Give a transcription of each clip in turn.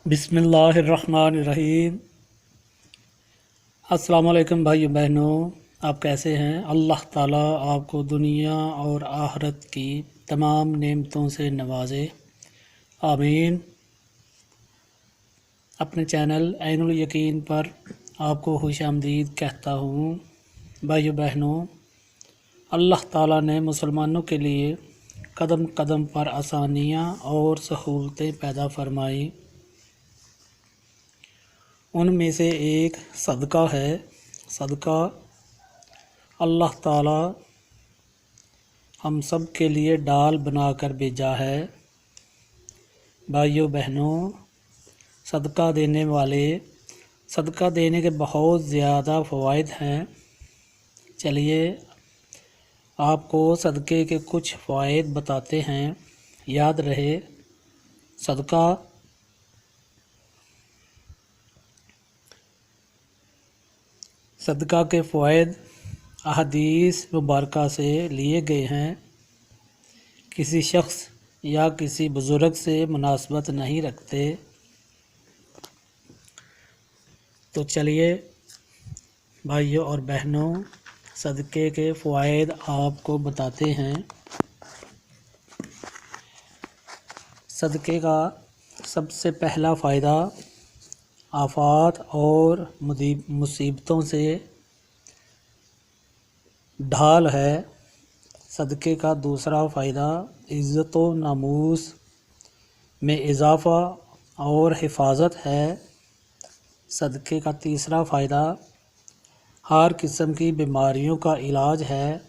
बिस्मिल्लाहिर्रहमानिर्रहीम। अस्सलाम वालेकुम भाइयों बहनों, आप कैसे हैं? अल्लाह ताला आपको दुनिया और आखिरत की तमाम नेमतों से नवाजे, आमीन। अपने चैनल ऐनुल यकीन पर आपको खुशामदीद कहता हूँ। भाइयों बहनों, अल्लाह ताला ने मुसलमानों के लिए कदम कदम पर आसानियाँ और सहूलतें पैदा फरमाई। उनमें से एक सदका है। सदका अल्लाह ताला हम सब के लिए डाल बनाकर भेजा है। भाइयों बहनों, सदका देने के बहुत ज़्यादा फ़वाइद हैं। चलिए आपको सदक़े के कुछ फ़वाइद बताते हैं। याद रहे, सदका के फ़वाइद अहदीस मुबारका से लिए गए हैं, किसी शख्स या किसी बुज़ुर्ग से मुनासबत नहीं रखते। तो चलिए भाइयों और बहनों, सदक़े के फ़वाइद आपको बताते हैं। सदक़े का सबसे पहला फ़ायदा आफ़ात और मुसीबतों से ढाल है। सदक़े का दूसरा फ़ायदा इज़्ज़त व नामूस में इजाफ़ा और हिफाजत है। सदक़े का तीसरा फ़ायदा हर किस्म की बीमारियों का इलाज है।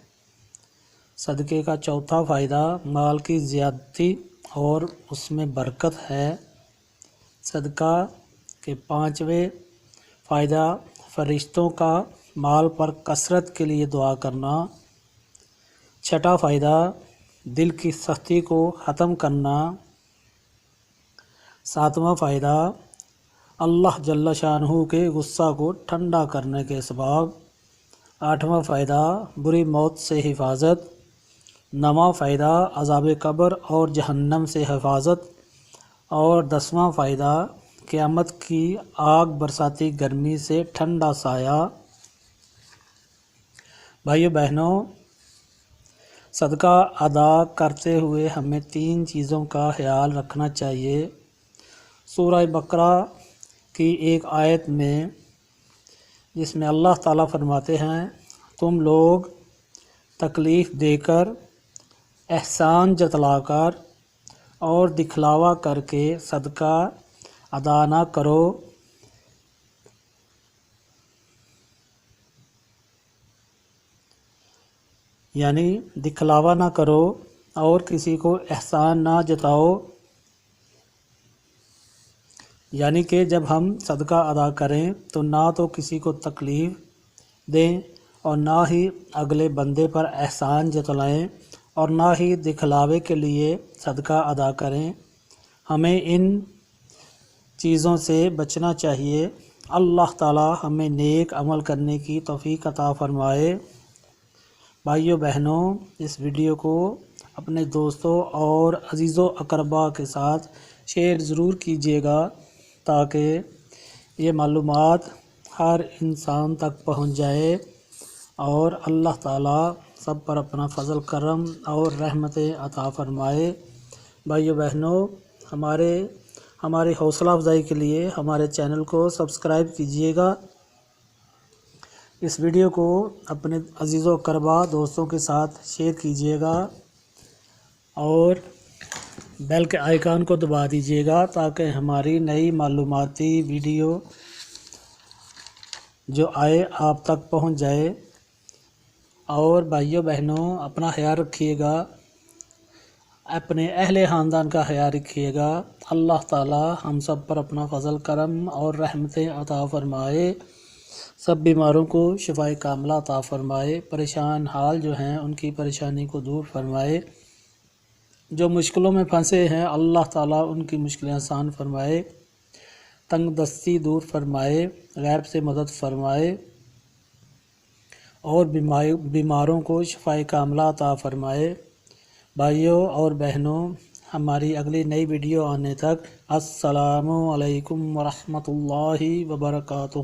सदक़े का चौथा फ़ायदा माल की ज़्यादती और उसमें बरकत है। सदका के पाँचवें फ़ायदा फ़रिश्तों का माल पर कसरत के लिए दुआ करना। छठा फ़ायदा दिल की सख्ती को ख़त्म करना। सातवां फ़ायदा अल्लाह जल्ल शानहू के गुस्सा को ठंडा करने के सबब। आठवां फ़ायदा बुरी मौत से हिफाजत। नौवां फ़ायदा अज़ाब कब्र और जहन्नम से हिफाजत। और 10वां फ़ायदा क़यामत की आग बरसाती गर्मी से ठंडा साया। भाइयों बहनों, सदका अदा करते हुए हमें 3 चीज़ों का ख्याल रखना चाहिए। सूरह बकरा की एक आयत में जिसमें अल्लाह ताला फरमाते हैं, तुम लोग तकलीफ़ देकर, एहसान जतलाकर और दिखलावा करके सदका अदा ना करो। यानी दिखलावा ना करो और किसी को एहसान ना जताओ। यानी कि जब हम सदका अदा करें तो ना तो किसी को तकलीफ़ दें और ना ही अगले बंदे पर एहसान जतलाएं और ना ही दिखलावे के लिए सदका अदा करें। हमें इन चीज़ों से बचना चाहिए। अल्लाह ताला हमें नेक अमल करने की तौफ़ीक़ अता फ़रमाए। भाइयों बहनों, इस वीडियो को अपने दोस्तों और अज़ीज़ों अक़रबा के साथ शेयर ज़रूर कीजिएगा ताकि ये मालूमात हर इंसान तक पहुंच जाए और अल्लाह ताला सब पर अपना फ़ज़ल करम और रहमतें अता फ़रमाए। भाइयों बहनों, हमारे हौसला अफ़ज़ाई के लिए हमारे चैनल को सब्सक्राइब कीजिएगा। इस वीडियो को अपने अज़ीज़ों अक़रबा दोस्तों के साथ शेयर कीजिएगा और बेल के आइकन को दबा दीजिएगा ताकि हमारी नई मालूमाती वीडियो जो आए आप तक पहुंच जाए। और भाइयों बहनों, अपना ख्याल रखिएगा, अपने अहले ख़ानदान का ख्याल रखिएगा। अल्लाह ताला हम सब पर अपना फ़ज़ल करम और रहमतें अता फ़रमाए। सब बीमारों को शिफ़ाए कामिला अता फ़रमाए। परेशान हाल जो हैं उनकी परेशानी को दूर फरमाए। जो मुश्किलों में फंसे हैं अल्लाह ताला उनकी मुश्किलें आसान फरमाए। तंग दस्ती दूर फरमाए, गैब से मदद फरमाए और बीमारों को शिफ़ाए कामिला अता फ़रमाए। भाइयों और बहनों, ہماری اگلی نئی ویڈیو آنے تک السلام علیکم ورحمۃ اللہ وبرکاتہ۔